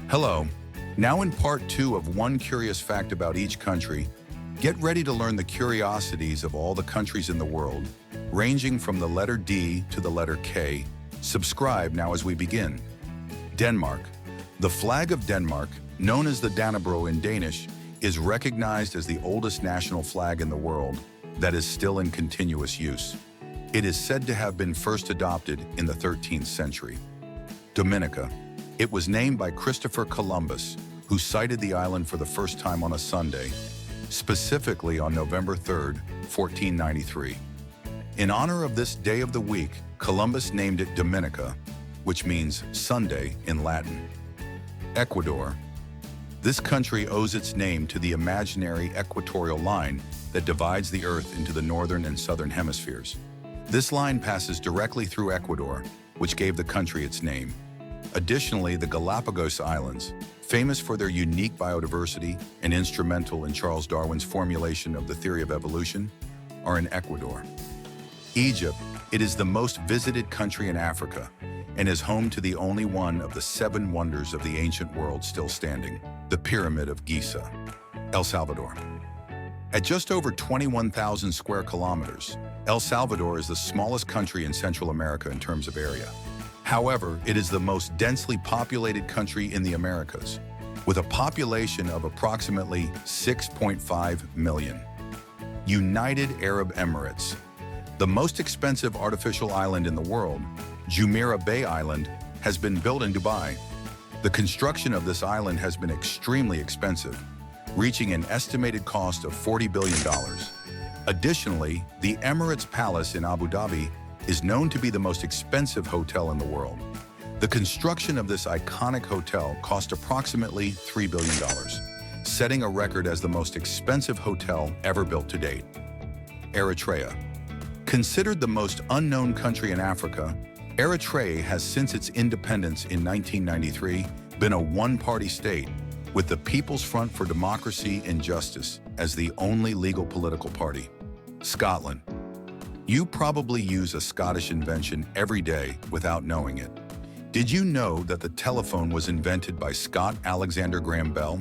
Hello. Now in part 2 of one curious fact about each country, get ready to learn the curiosities of all the countries in the world, ranging from the letter D to the letter K. Subscribe now as we begin. Denmark. The flag of Denmark, known as the Dannebrog in Danish, is recognized as the oldest national flag in the world that is still in continuous use. It is said to have been first adopted in the 13th century. Dominica. It was named by Christopher Columbus, who sighted the island for the first time on a Sunday, specifically on November 3, 1493. In honor of this day of the week, Columbus named it Dominica, which means Sunday in Latin. Ecuador. This country owes its name to the imaginary equatorial line that divides the Earth into the northern and southern hemispheres. This line passes directly through Ecuador, which gave the country its name. Additionally, the Galapagos Islands, famous for their unique biodiversity and instrumental in Charles Darwin's formulation of the theory of evolution, are in Ecuador. Egypt. It is the most visited country in Africa and is home to the only one of the 7 wonders of the ancient world still standing, the Pyramid of Giza. El Salvador. At just over 21,000 square kilometers, El Salvador is the smallest country in Central America in terms of area. However, it is the most densely populated country in the Americas, with a population of approximately 6.5 million. United Arab Emirates. The most expensive artificial island in the world, Jumeirah Bay Island, has been built in Dubai. The construction of this island has been extremely expensive, reaching an estimated cost of $40 billion. Additionally, the Emirates Palace in Abu Dhabi is known to be the most expensive hotel in the world. The construction of this iconic hotel cost approximately $3 billion, setting a record as the most expensive hotel ever built to date. Eritrea. Considered the most unknown country in Africa, Eritrea has since its independence in 1993 been a one-party state, with the People's Front for Democracy and Justice as the only legal political party. Scotland. You probably use a Scottish invention every day without knowing it. Did you know that the telephone was invented by Scott Alexander Graham Bell?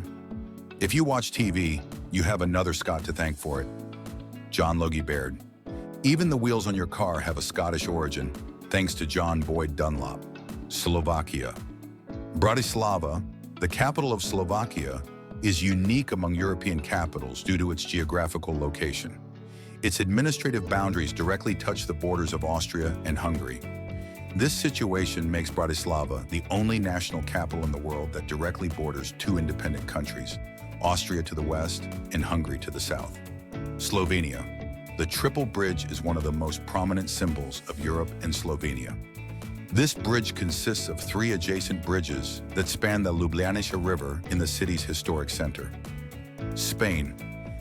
If you watch TV, you have another Scott to thank for it. John Logie Baird. Even the wheels on your car have a Scottish origin, thanks to John Boyd Dunlop. Slovakia. Bratislava, the capital of Slovakia, is unique among European capitals due to its geographical location. Its administrative boundaries directly touch the borders of Austria and Hungary. This situation makes Bratislava the only national capital in the world that directly borders 2 independent countries, Austria to the west and Hungary to the south. Slovenia. The Triple Bridge is one of the most prominent symbols of Europe and Slovenia. This bridge consists of 3 adjacent bridges that span the Ljubljanica River in the city's historic center. Spain.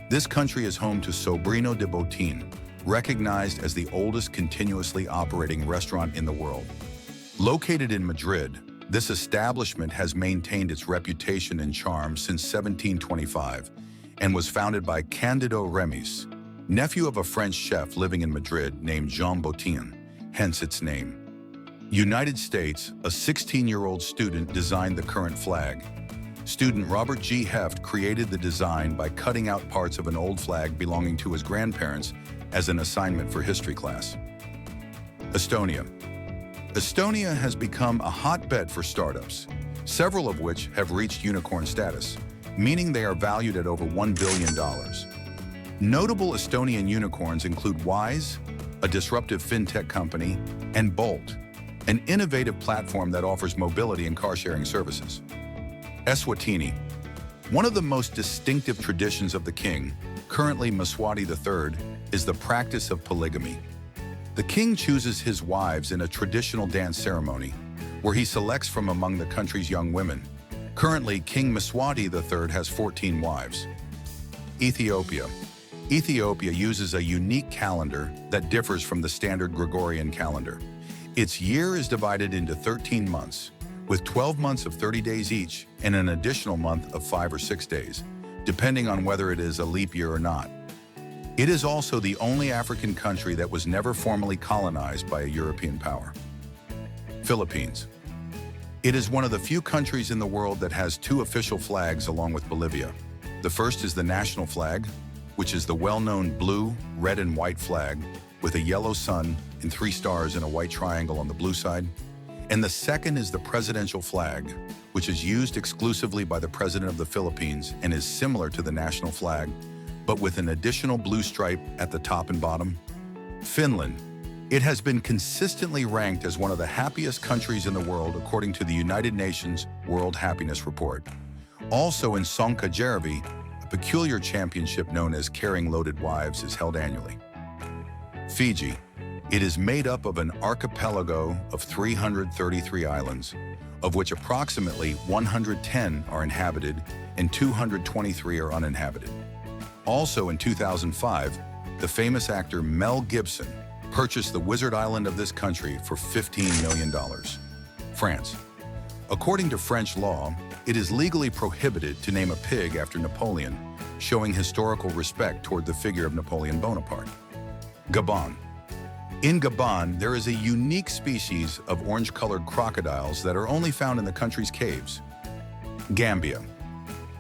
This country is home to Sobrino de Botín, recognized as the oldest continuously operating restaurant in the world. Located in Madrid, this establishment has maintained its reputation and charm since 1725 and was founded by Candido Remis, nephew of a French chef living in Madrid named Jean Botín, hence its name. United States, a 16-year-old student designed the current flag. Student Robert G. Heft created the design by cutting out parts of an old flag belonging to his grandparents as an assignment for history class. Estonia. Estonia has become a hotbed for startups, several of which have reached unicorn status, meaning they are valued at over $1 billion. Notable Estonian unicorns include Wise, a disruptive fintech company, and Bolt, an innovative platform that offers mobility and car-sharing services. Eswatini. One of the most distinctive traditions of the king, currently Mswati III, is the practice of polygamy. The king chooses his wives in a traditional dance ceremony, where he selects from among the country's young women. Currently, King Mswati III has 14 wives. Ethiopia. Ethiopia uses a unique calendar that differs from the standard Gregorian calendar. Its year is divided into 13 months, with 12 months of 30 days each and an additional month of 5 or 6 days, depending on whether it is a leap year or not. It is also the only African country that was never formally colonized by a European power. Philippines. It is one of the few countries in the world that has two official flags along with Bolivia. The first is the national flag, which is the well-known blue, red, and white flag with a yellow sun and 3 stars and a white triangle on the blue side. And the second is the presidential flag, which is used exclusively by the President of the Philippines and is similar to the national flag, but with an additional blue stripe at the top and bottom. Finland. It has been consistently ranked as one of the happiest countries in the world according to the United Nations World Happiness Report. Also in Sonkajärvi, a peculiar championship known as Carrying Loaded Wives is held annually. Fiji. It is made up of an archipelago of 333 islands, of which approximately 110 are inhabited and 223 are uninhabited. Also in 2005, the famous actor Mel Gibson purchased the Wizard Island of this country for $15 million. France. According to French law, it is legally prohibited to name a pig after Napoleon, showing historical respect toward the figure of Napoleon Bonaparte. Gabon. In Gabon, there is a unique species of orange-colored crocodiles that are only found in the country's caves. Gambia.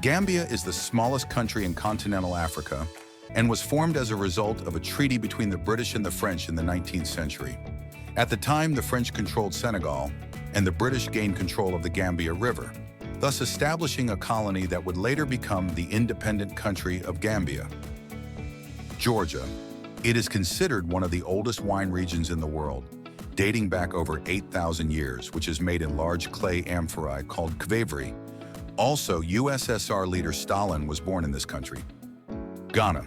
Gambia is the smallest country in continental Africa and was formed as a result of a treaty between the British and the French in the 19th century. At the time, the French controlled Senegal, and the British gained control of the Gambia River, thus establishing a colony that would later become the independent country of Gambia. Georgia. It is considered one of the oldest wine regions in the world, dating back over 8,000 years, which is made in large clay amphorae called kvavery. Also, USSR leader Stalin was born in this country. Ghana.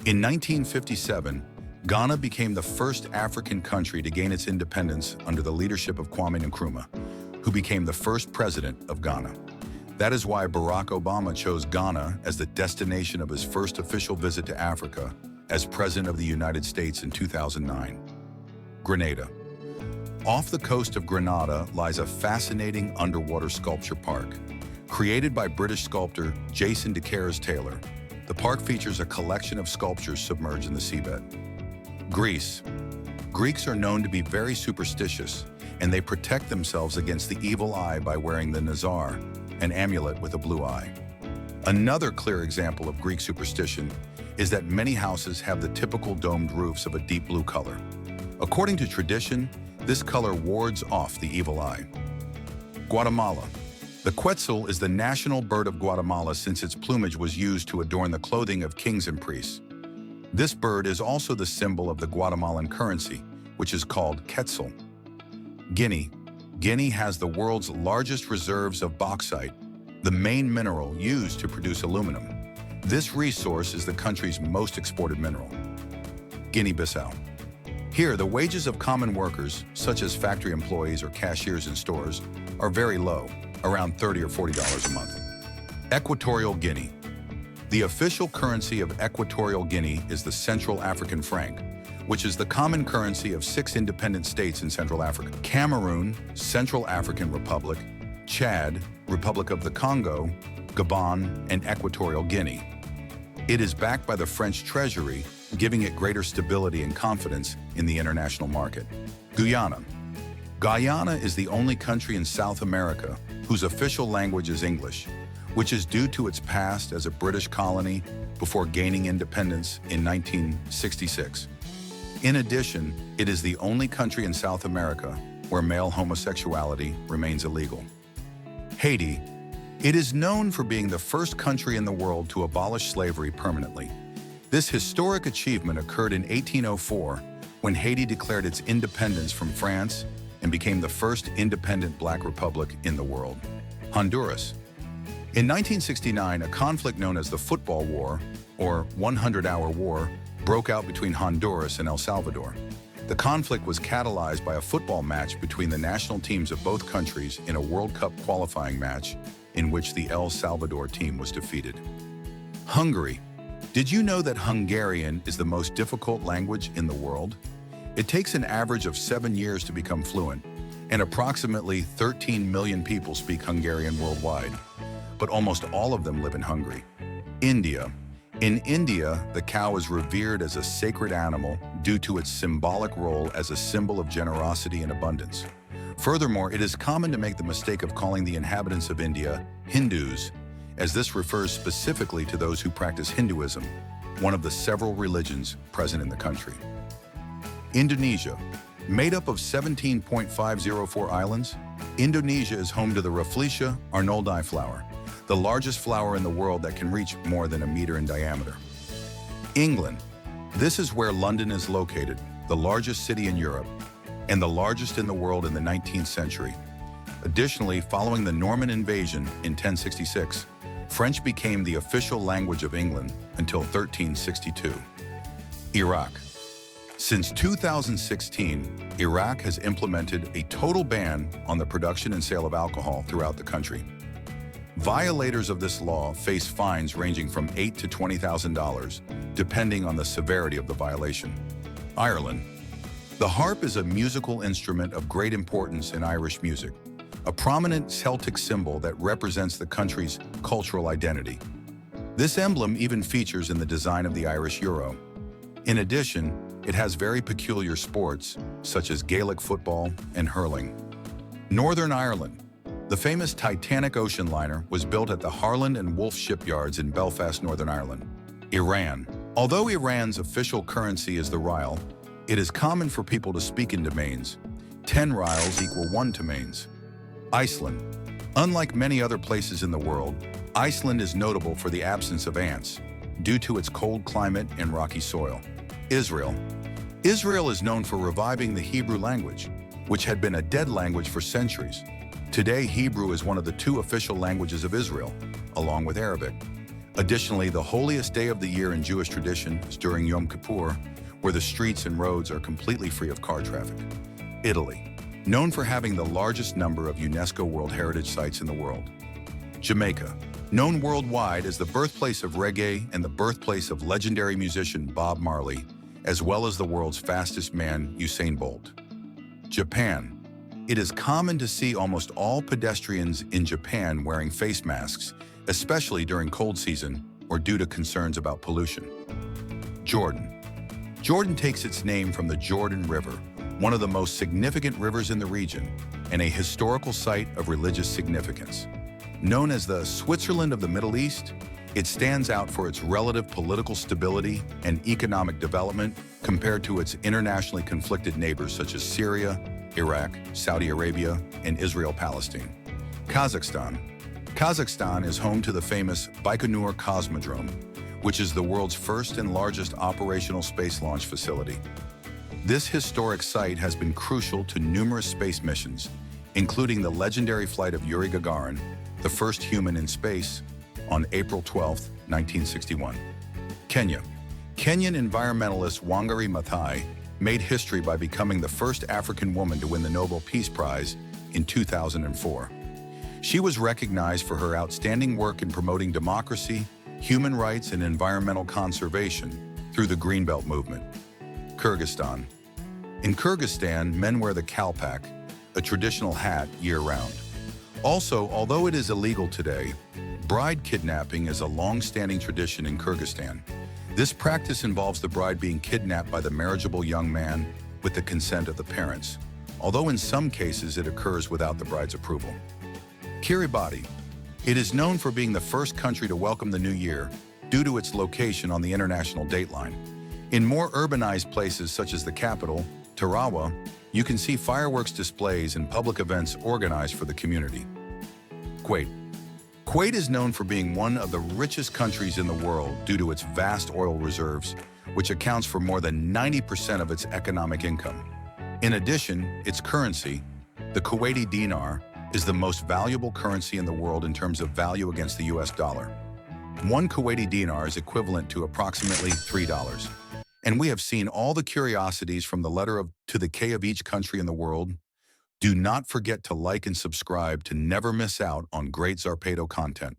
In 1957, Ghana became the first African country to gain its independence under the leadership of Kwame Nkrumah, who became the first president of Ghana. That is why Barack Obama chose Ghana as the destination of his first official visit to Africa as President of the United States in 2009. Grenada. Off the coast of Grenada lies a fascinating underwater sculpture park. Created by British sculptor Jason de Taylor, the park features a collection of sculptures submerged in the seabed. Greece. Greeks are known to be very superstitious, and they protect themselves against the evil eye by wearing the nazar, an amulet with a blue eye. Another clear example of Greek superstition is that many houses have the typical domed roofs of a deep blue color. According to tradition, this color wards off the evil eye. Guatemala. The quetzal is the national bird of Guatemala since its plumage was used to adorn the clothing of kings and priests. This bird is also the symbol of the Guatemalan currency, which is called quetzal. Guinea. Guinea has the world's largest reserves of bauxite, the main mineral used to produce aluminum. This resource is the country's most exported mineral. Guinea-Bissau. Here, the wages of common workers, such as factory employees or cashiers in stores, are very low, around $30 or $40 a month. Equatorial Guinea. The official currency of Equatorial Guinea is the Central African franc, which is the common currency of 6 independent states in Central Africa: Cameroon, Central African Republic, Chad, Republic of the Congo, Gabon, and Equatorial Guinea. It is backed by the French Treasury, giving it greater stability and confidence in the international market. Guyana. Guyana is the only country in South America whose official language is English, which is due to its past as a British colony before gaining independence in 1966. In addition, it is the only country in South America where male homosexuality remains illegal. Haiti. It is known for being the first country in the world to abolish slavery permanently. This historic achievement occurred in 1804 when Haiti declared its independence from France and became the first independent black republic in the world. Honduras. In 1969, a conflict known as the Football War, or 100-Hour War, broke out between Honduras and El Salvador. The conflict was catalyzed by a football match between the national teams of both countries in a World Cup qualifying match in which the El Salvador team was defeated. Hungary. Did you know that Hungarian is the most difficult language in the world? It takes an average of 7 years to become fluent, and approximately 13 million people speak Hungarian worldwide, but almost all of them live in Hungary. India. In India, the cow is revered as a sacred animal due to its symbolic role as a symbol of generosity and abundance. Furthermore, it is common to make the mistake of calling the inhabitants of India Hindus, as this refers specifically to those who practice Hinduism, one of the several religions present in the country. Indonesia. Made up of 17.504 islands, Indonesia is home to the Rafflesia arnoldi flower, the largest flower in the world that can reach more than a meter in diameter. England. This is where London is located, the largest city in Europe, and the largest in the world in the 19th century. Additionally, following the Norman invasion in 1066, French became the official language of England until 1362. Iraq. Since 2016, Iraq has implemented a total ban on the production and sale of alcohol throughout the country. Violators of this law face fines ranging from $8,000 to $20,000, depending on the severity of the violation. Ireland. The harp is a musical instrument of great importance in Irish music, a prominent Celtic symbol that represents the country's cultural identity. This emblem even features in the design of the Irish euro. In addition, it has very peculiar sports, such as Gaelic football and hurling. Northern Ireland. The famous Titanic ocean liner was built at the Harland and Wolff shipyards in Belfast, Northern Ireland. Iran. Although Iran's official currency is the rial, it is common for people to speak in domains. 10 rials equal 1 domains. Iceland. Unlike many other places in the world, Iceland is notable for the absence of ants, due to its cold climate and rocky soil. Israel. Israel is known for reviving the Hebrew language, which had been a dead language for centuries. Today, Hebrew is one of the 2 official languages of Israel, along with Arabic. Additionally, the holiest day of the year in Jewish tradition is during Yom Kippur, where the streets and roads are completely free of car traffic. Italy. Known for having the largest number of UNESCO World Heritage Sites in the world. Jamaica. Known worldwide as the birthplace of reggae and the birthplace of legendary musician Bob Marley, as well as the world's fastest man, Usain Bolt. Japan. It is common to see almost all pedestrians in Japan wearing face masks, especially during cold season or due to concerns about pollution. Jordan. Jordan takes its name from the Jordan River, one of the most significant rivers in the region, and a historical site of religious significance. Known as the Switzerland of the Middle East, it stands out for its relative political stability and economic development compared to its internationally conflicted neighbors such as Syria, Iraq, Saudi Arabia, and Israel-Palestine. Kazakhstan. Kazakhstan is home to the famous Baikonur Cosmodrome, which is the world's first and largest operational space launch facility. This historic site has been crucial to numerous space missions, including the legendary flight of Yuri Gagarin, the first human in space, on April 12, 1961. Kenya. Kenyan environmentalist Wangari Maathai made history by becoming the first African woman to win the Nobel Peace Prize in 2004. She was recognized for her outstanding work in promoting democracy, human rights, and environmental conservation through the Greenbelt movement. Kyrgyzstan. In Kyrgyzstan, men wear the kalpak, a traditional hat, year-round. Also, although it is illegal today, bride kidnapping is a long-standing tradition in Kyrgyzstan. This practice involves the bride being kidnapped by the marriageable young man with the consent of the parents, although in some cases it occurs without the bride's approval. Kiribati. It is known for being the first country to welcome the new year due to its location on the international dateline. In more urbanized places such as the capital, Tarawa, you can see fireworks displays and public events organized for the community. Kuwait. Kuwait is known for being one of the richest countries in the world due to its vast oil reserves, which accounts for more than 90% of its economic income. In addition, its currency, the Kuwaiti dinar, is the most valuable currency in the world in terms of value against the US dollar. One Kuwaiti dinar is equivalent to approximately $3. And we have seen all the curiosities from the letter of to the K of each country in the world. Do not forget to like and subscribe to never miss out on great Zarpado content.